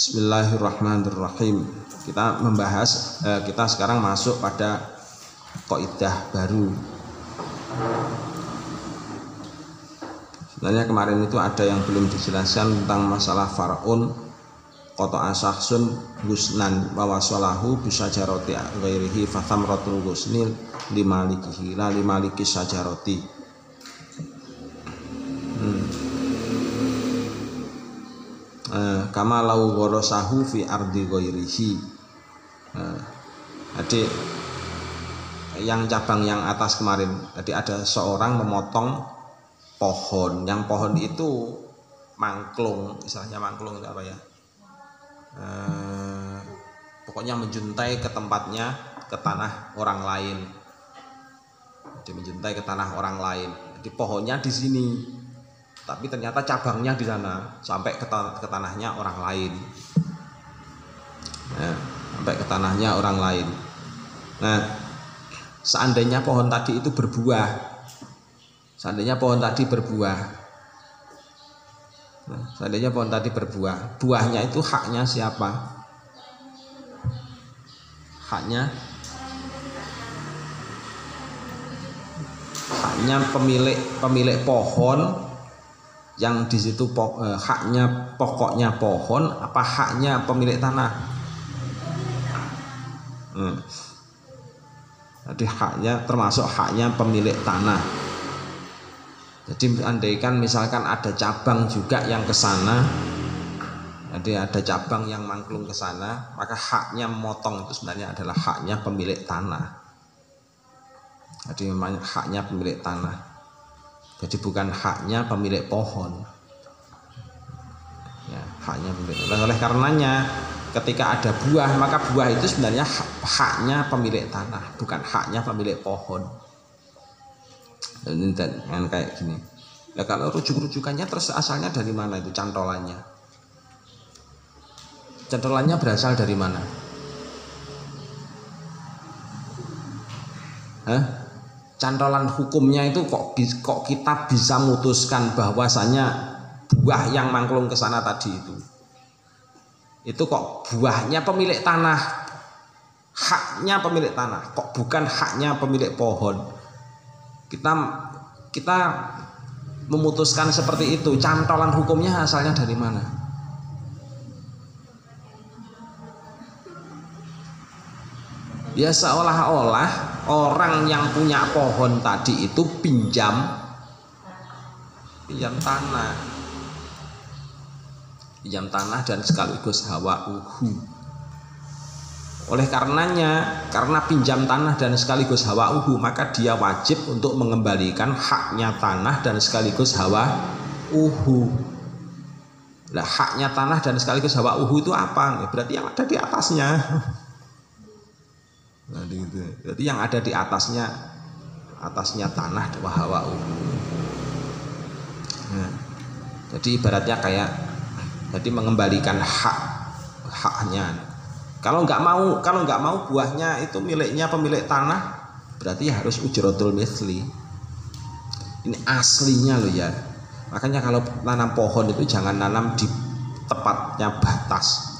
Bismillahirrahmanirrahim. Kita membahas, kita sekarang masuk pada kaidah baru. Sebenarnya kemarin itu ada yang belum dijelaskan tentang masalah far'un qata'a syahsun husnan wa wasalahu bisyajarati ghairihi fa thamratul husnil limalikihi la limaliki syajarati. Kama lau gharasahu fi ardi ghairihi. Jadi yang cabang yang atas kemarin, jadi ada seorang memotong pohon, yang pohon itu mangklung, istilahnya mangklung itu apa ya? Pokoknya menjuntai ke tempatnya, ke tanah orang lain. Jadi menjuntai ke tanah orang lain. Jadi pohonnya di sini, tapi ternyata cabangnya di sana sampai ke tanahnya orang lain. Nah, sampai ke tanahnya orang lain. Nah, seandainya pohon tadi itu berbuah, buahnya itu haknya siapa? Haknya pemilik pohon. Yang di situ haknya pokoknya pohon apa haknya pemilik tanah? Jadi haknya termasuk haknya pemilik tanah. Jadi andaikan misalkan ada cabang juga yang ke sana, jadi ada cabang yang mangklung ke sana, maka haknya memotong itu sebenarnya adalah haknya pemilik tanah. Jadi haknya pemilik tanah. Jadi bukan haknya pemilik pohon. Ya, haknya pemilik. Oleh karenanya ketika ada buah, maka buah itu sebenarnya haknya pemilik tanah, bukan haknya pemilik pohon. Dan kayak gini. Nah, kalau rujukannya terus asalnya dari mana itu cantolannya? Cantolannya berasal dari mana? Cantolan hukumnya itu kok kita bisa memutuskan bahwasanya buah yang mangklung ke sana tadi itu kok buahnya pemilik tanah, haknya pemilik tanah, kok bukan haknya pemilik pohon. Kita memutuskan seperti itu. Cantolan hukumnya asalnya dari mana? Ya seolah-olah orang yang punya pohon tadi itu pinjam tanah dan sekaligus hawa'uhu. Oleh karenanya, karena pinjam tanah dan sekaligus hawa'uhu, maka dia wajib untuk mengembalikan haknya tanah dan sekaligus hawa'uhu. Nah, haknya tanah dan sekaligus hawa'uhu itu apa? Berarti yang ada di atasnya. Nah, gitu. Jadi yang ada di atasnya tanah wa hawa'uhu. Nah, jadi ibaratnya kayak jadi mengembalikan haknya. Kalau nggak mau buahnya itu miliknya pemilik tanah, berarti harus ujratul misli. Ini aslinya loh ya. Makanya kalau nanam pohon itu jangan nanam di tepatnya batas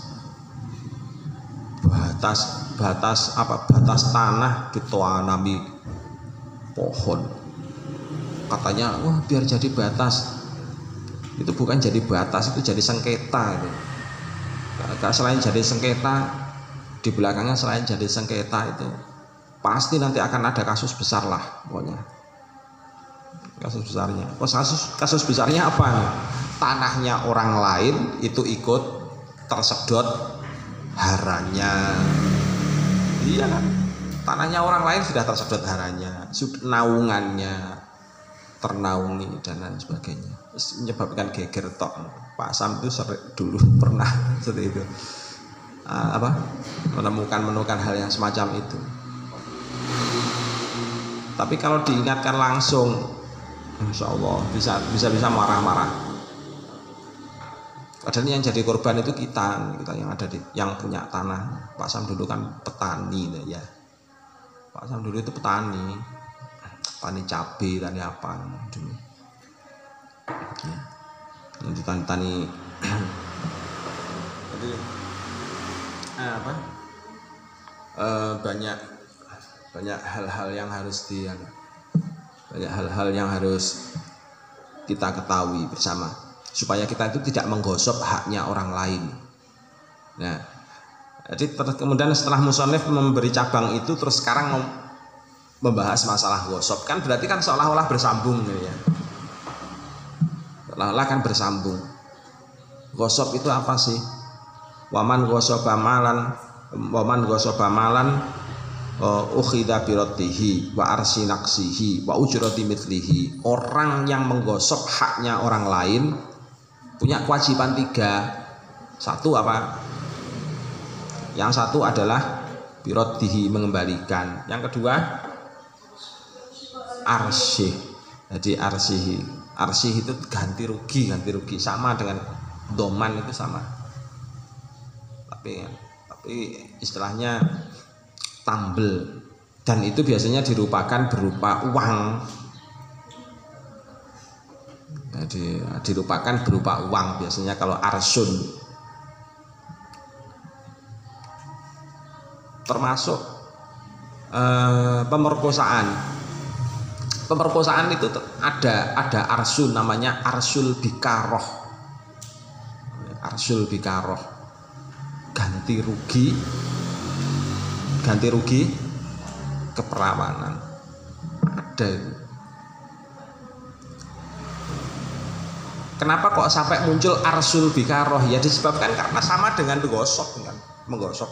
tanah ditanami pohon. Katanya biar jadi batas. Itu bukan jadi batas, itu jadi sengketa itu. Selain jadi sengketa, di belakangnya selain jadi sengketa itu pasti nanti akan ada kasus besar lah pokoknya. Kasus besarnya. Kasus besarnya apa nih? Tanahnya orang lain itu ikut tersedot haranya. Iya kan? Tanahnya orang lain sudah tersedot haranya, naungannya ternaungi dan lain sebagainya. Terus menyebabkan geger tok. Pak Sam itu dulu pernah seperti itu. Menemukan hal yang semacam itu. Tapi kalau diingatkan langsung, insya Allah bisa marah-marah. Padahal yang jadi korban itu kita yang ada yang punya tanah. Pak Sam dulu kan petani ya. Pak Sam dulu itu petani cabai, tani apa dulu. Ya. Tani Jadi banyak hal-hal yang harus kita ketahui bersama supaya kita itu tidak menggosok haknya orang lain. Nah, jadi kemudian setelah musonif memberi cabang itu, terus sekarang membahas masalah gosok, kan berarti kan seolah-olah bersambung gitu ya. Seolah-olah kan bersambung. Gosok itu apa sih? Waman gosoba malan ukhidha biratihi wa arsinaksihi wa ujrati mithlihi. Orang yang menggosok haknya orang lain punya kewajiban 3. Satu apa? Yang satu adalah biratihi, mengembalikan. Yang kedua arsih. Jadi arsih itu ganti rugi sama dengan doman, itu sama. Tapi istilahnya tambel, dan itu biasanya berupa uang. Jadi dirupakan berupa uang biasanya kalau arsun. Termasuk pemerkosaan itu ada arsun, namanya arsul bikaroh. Ganti rugi keperawanan, ada itu. Kenapa kok sampai muncul arsul bikaroh? Ya disebabkan karena sama dengan menggosok kan, menggosok.